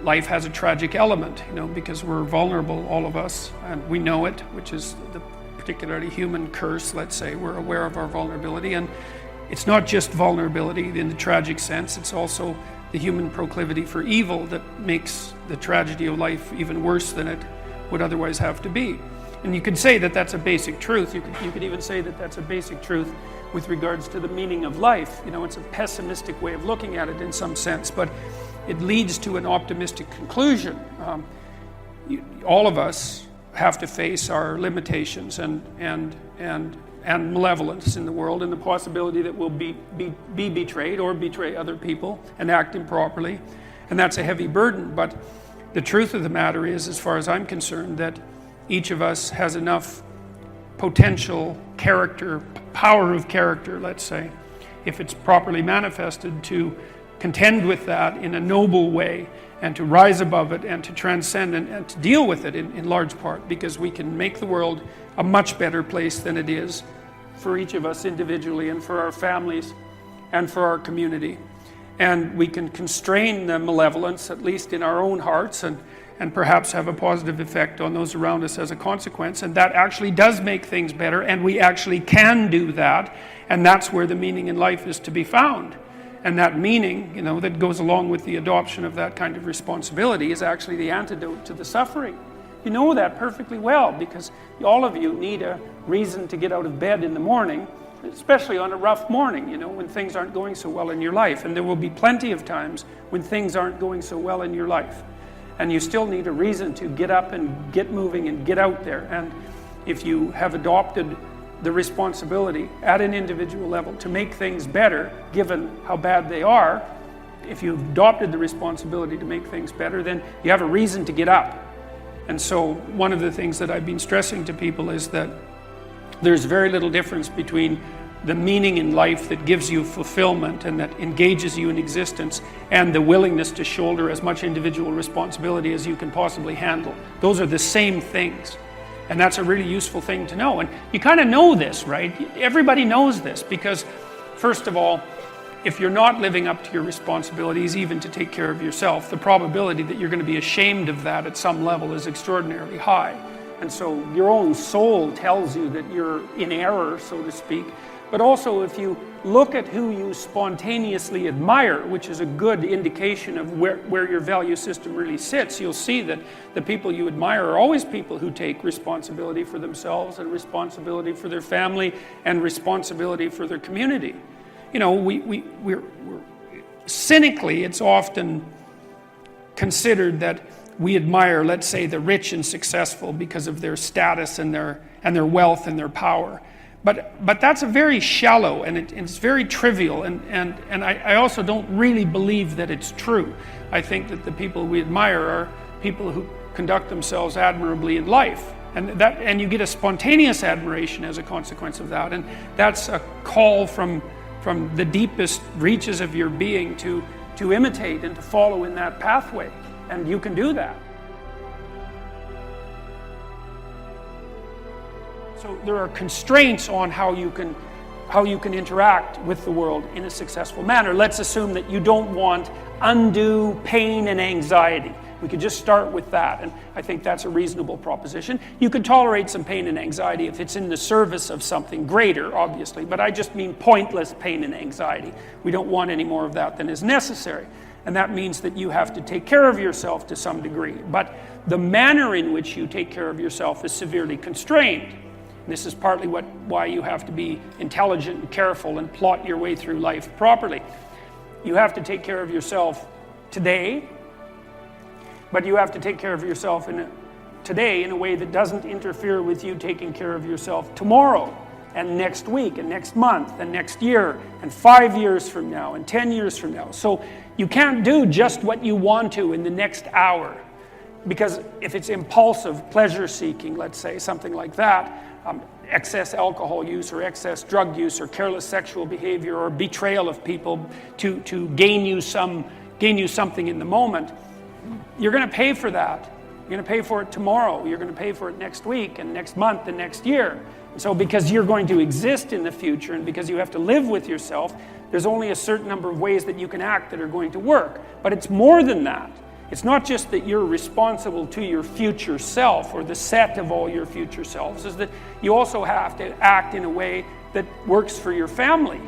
life has a tragic element, because we're vulnerable, all of us, and we know it, which is the particularly human curse, let's say. We're aware of our vulnerability, and it's not just vulnerability in the tragic sense, it's also the human proclivity for evil that makes the tragedy of life even worse than it would otherwise have to be. And you could say that that's a basic truth. You could even say that that's a basic truth with regards to the meaning of life. It's a pessimistic way of looking at it in some sense, but it leads to an optimistic conclusion. All of us have to face our limitations and malevolence in the world, and the possibility that we'll be betrayed or betray other people and act improperly, and that's a heavy burden. But the truth of the matter is, as far as I'm concerned, that each of us has enough potential character, power of character, let's say, if it's properly manifested, to contend with that in a noble way and to rise above it and to transcend and to deal with it in large part, because we can make the world a much better place than it is for each of us individually and for our families and for our community. And we can constrain the malevolence, at least in our own hearts, and perhaps have a positive effect on those around us as a consequence. And that actually does make things better, and we actually can do that. And that's where the meaning in life is to be found. And that meaning, that goes along with the adoption of that kind of responsibility, is actually the antidote to the suffering. You know that perfectly well, because all of you need a reason to get out of bed in the morning, especially on a rough morning, when things aren't going so well in your life. And there will be plenty of times when things aren't going so well in your life. And you still need a reason to get up and get moving and get out there. And if you have adopted the responsibility at an individual level to make things better, given how bad they are, if you've adopted the responsibility to make things better, then you have a reason to get up. And so one of the things that I've been stressing to people is that there's very little difference between the meaning in life that gives you fulfillment and that engages you in existence, and the willingness to shoulder as much individual responsibility as you can possibly handle. Those are the same things. And that's a really useful thing to know. And you kind of know this, right? Everybody knows this, because first of all, if you're not living up to your responsibilities, even to take care of yourself, the probability that you're going to be ashamed of that at some level is extraordinarily high. And so your own soul tells you that you're in error, so to speak. But also, if you look at who you spontaneously admire, which is a good indication of where your value system really sits, you'll see that the people you admire are always people who take responsibility for themselves and responsibility for their family and responsibility for their community. We're cynically, it's often considered that we admire, let's say, the rich and successful because of their status and their wealth and their power. But that's a very shallow, and it's very trivial, and I also don't really believe that it's true. I think that the people we admire are people who conduct themselves admirably in life, and you get a spontaneous admiration as a consequence of that, and that's a call from the deepest reaches of your being to imitate and to follow in that pathway, and you can do that. So there are constraints on how you can interact with the world in a successful manner. Let's assume that you don't want undue pain and anxiety. We could just start with that, and I think that's a reasonable proposition. You could tolerate some pain and anxiety if it's in the service of something greater, obviously, but I just mean pointless pain and anxiety. We don't want any more of that than is necessary. And that means that you have to take care of yourself to some degree. But the manner in which you take care of yourself is severely constrained. This is partly why you have to be intelligent and careful and plot your way through life properly. You have to take care of yourself today, but you have to take care of yourself today in a way that doesn't interfere with you taking care of yourself tomorrow and next week and next month and next year and 5 years from now and 10 years from now. So you can't do just what you want to in the next hour, because if it's impulsive pleasure seeking, let's say, something like that, excess alcohol use or excess drug use or careless sexual behavior or betrayal of people to gain you something in the moment, you're going to pay for that. You're going to pay for it tomorrow. You're going to pay for it next week and next month and next year. And so because you're going to exist in the future and because you have to live with yourself, there's only a certain number of ways that you can act that are going to work. But it's more than that. It's not just that you're responsible to your future self or the set of all your future selves, is that you also have to act in a way that works for your family.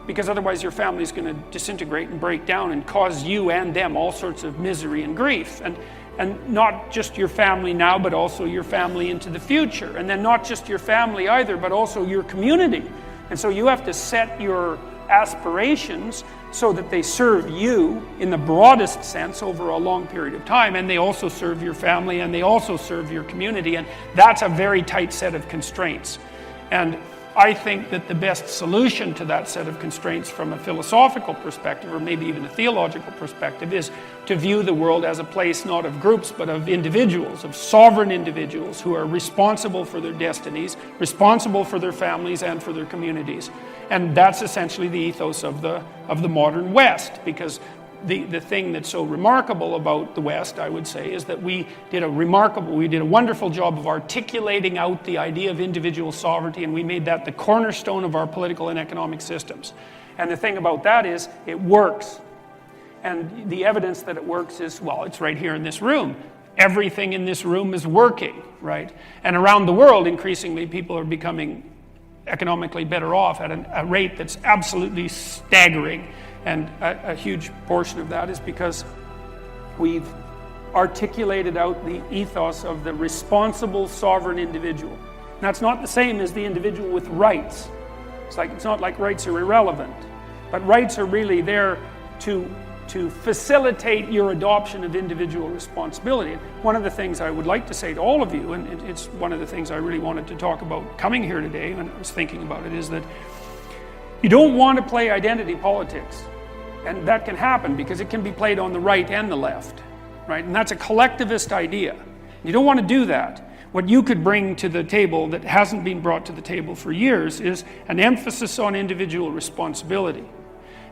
Because otherwise your family is going to disintegrate and break down and cause you and them all sorts of misery and grief. And not just your family now, but also your family into the future. And then not just your family either, but also your community. And so you have to set your aspirations so that they serve you in the broadest sense over a long period of time, and they also serve your family, and they also serve your community, and that's a very tight set of constraints. And I think that the best solution to that set of constraints from a philosophical perspective, or maybe even a theological perspective, is to view the world as a place not of groups, but of individuals, of sovereign individuals who are responsible for their destinies, responsible for their families and for their communities. And that's essentially the ethos of the modern West, because the thing that's so remarkable about the West, I would say, is that we did a wonderful job of articulating out the idea of individual sovereignty, and we made that the cornerstone of our political and economic systems. And the thing about that is, it works. And the evidence that it works is, well, it's right here in this room. Everything in this room is working, right? And around the world, increasingly, people are becoming economically better off at a rate that's absolutely staggering. And a huge portion of that is because we've articulated out the ethos of the responsible sovereign individual. And that's not the same as the individual with rights. It's not like rights are irrelevant, but rights are really there to facilitate your adoption of individual responsibility. And one of the things I would like to say to all of you, and it's one of the things I really wanted to talk about coming here today when I was thinking about it, is that you don't want to play identity politics. And that can happen because it can be played on the right and the left, right? And that's a collectivist idea. You don't want to do that. What you could bring to the table that hasn't been brought to the table for years is an emphasis on individual responsibility.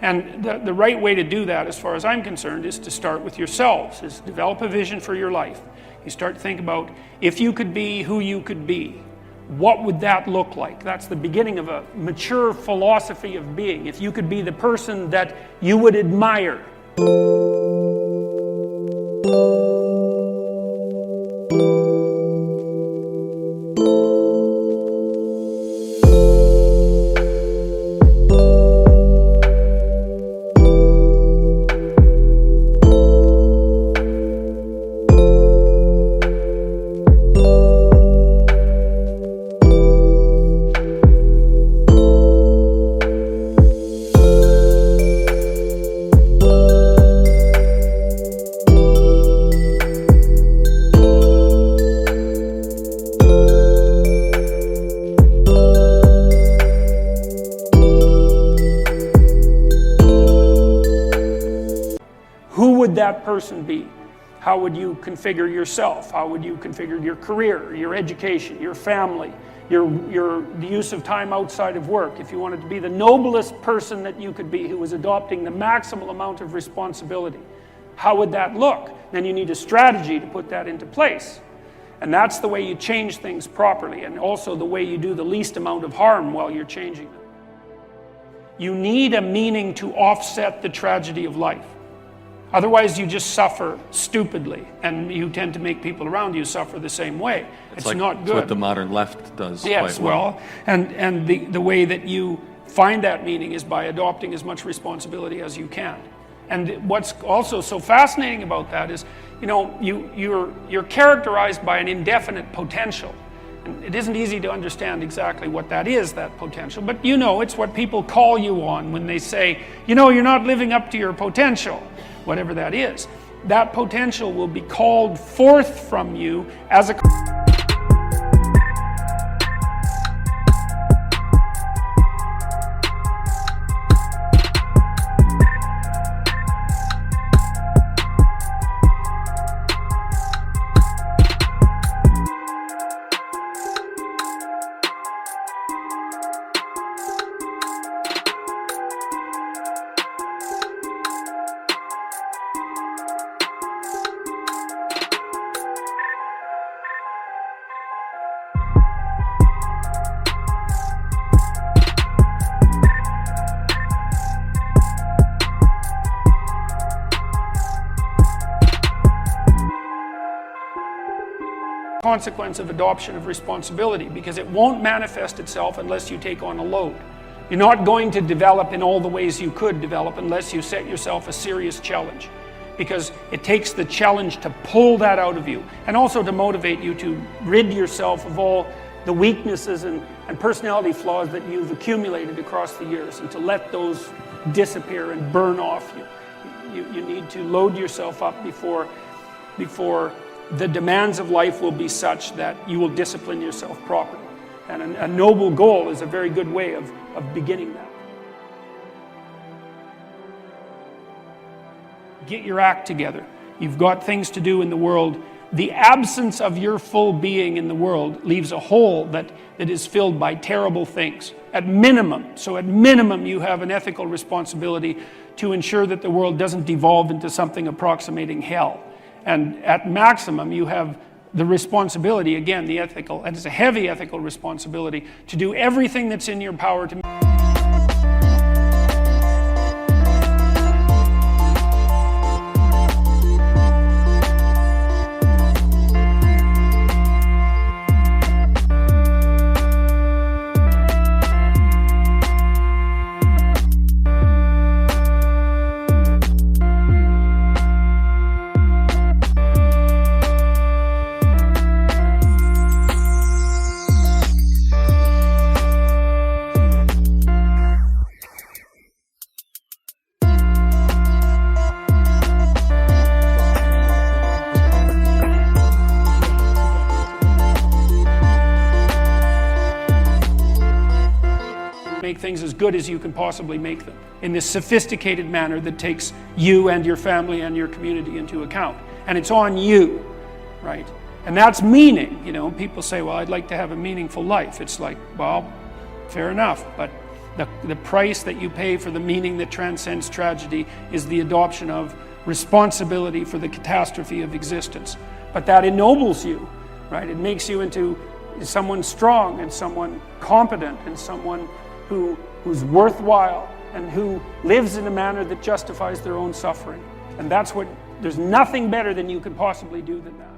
And the right way to do that, as far as I'm concerned, is to start with yourselves, is develop a vision for your life. You start to think about, if you could be who you could be, what would that look like? That's the beginning of a mature philosophy of being. If you could be the person that you would admire. That person be? How would you configure yourself? How would you configure your career, your education, your family, the use of time outside of work? If you wanted to be the noblest person that you could be, who was adopting the maximal amount of responsibility, how would that look? Then you need a strategy to put that into place. And that's the way you change things properly, and also the way you do the least amount of harm while you're changing them. You need a meaning to offset the tragedy of life. Otherwise, you just suffer stupidly, and you tend to make people around you suffer the same way. It's like, not good. It's what the modern left does quite well. And the way that you find that meaning is by adopting as much responsibility as you can. And what's also so fascinating about that is, you're characterized by an indefinite potential. And it isn't easy to understand exactly what that is, that potential, but it's what people call you on when they say, you're not living up to your potential. Whatever that is, that potential will be called forth from you as a consequence of adoption of responsibility, because it won't manifest itself unless you take on a load. You're not going to develop in all the ways you could develop unless you set yourself a serious challenge, because it takes the challenge to pull that out of you, and also to motivate you to rid yourself of all the weaknesses and personality flaws that you've accumulated across the years, and to let those disappear and burn off you. You need to load yourself up before the demands of life will be such that you will discipline yourself properly. And a noble goal is a very good way of beginning that. Get your act together. You've got things to do in the world. The absence of your full being in the world leaves a hole that is filled by terrible things. At minimum, you have an ethical responsibility to ensure that the world doesn't devolve into something approximating hell. And at maximum, you have the responsibility, again, the ethical, and it's a heavy ethical responsibility, to do everything that's in your power to make things as good as you can possibly make them in this sophisticated manner that takes you and your family and your community into account. And it's on you, right? And that's meaning. You know, people say, well, I'd like to have a meaningful life. It's like, well, fair enough, but the price that you pay for the meaning that transcends tragedy is the adoption of responsibility for the catastrophe of existence. But that ennobles you, right? It makes you into someone strong and someone competent and someone who's worthwhile and who lives in a manner that justifies their own suffering. And there's nothing better than you could possibly do than that.